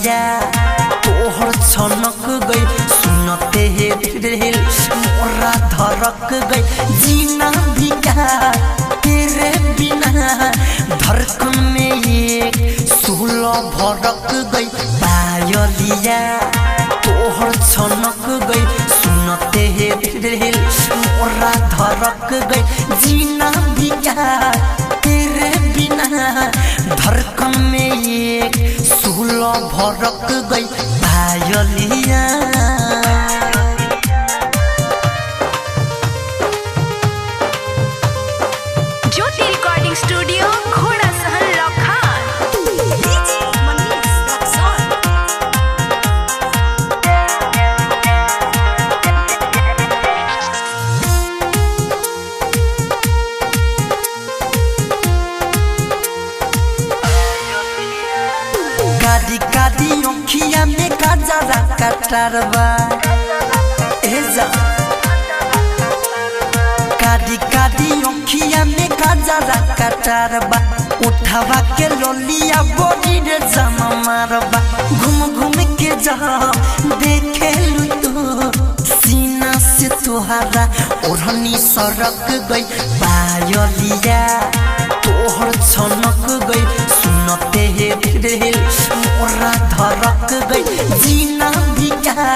पायलिया तोहर छनक गई सुनते हे दिल मोरा धड़क गई जीना भी क्या तेरे बिना धड़कन में एक सूला भड़क गई पायलिया तोहर छनक गई सुनते हे दिल मोरा धड़क गई जीना भी क्या तेरे बिना धड़कन में एक सूला भड़क गई पायलिया। ज्योति रिकॉर्डिंग स्टूडियो घोड़ा सहन लखान। कादी कादी ओखिया में काजरा कटारवा एजा कादी कादी ओखिया में काजरा कटारवा उठावा के लोलिया बोली रे जमा मारवा घूम घूम के जा देखे लू तू सीना से तुहारा ओढ़नी सरक गई पायलिया तोहर छनक गई सुनते हे दिल मोरा धड़क गई जीना भी क्या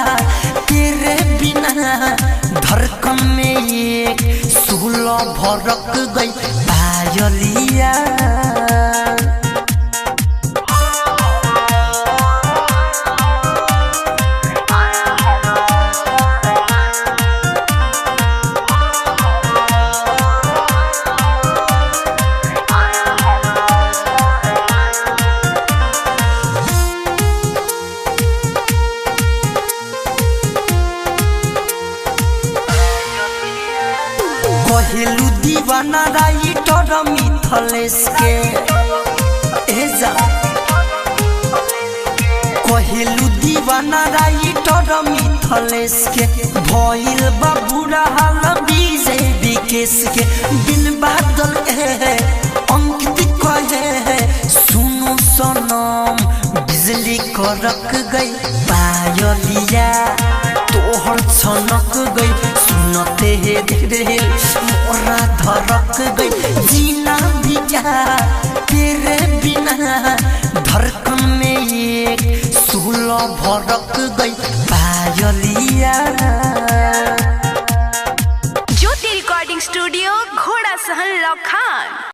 तेरे बिना धड़कन में एक सूला भड़क गई पायलिया। कहेलू दीवाना राइटर मिथलेश के एजा कहेलू दीवाना राइटर मिथलेश के भइल बा बुरा हाल विजय विकेश के बिन बादल अंकित कहे सुनो सनम बिजली करक गई पायलिया तोहर छनक गई सुनते हे दिल मोरा धड़क गई जीना भी क्या तेरे बिना धड़कन में एक सूला भड़क गई पायलिया। ज्योति रिकॉर्डिंग स्टूडियो घोड़ा सहन लखान।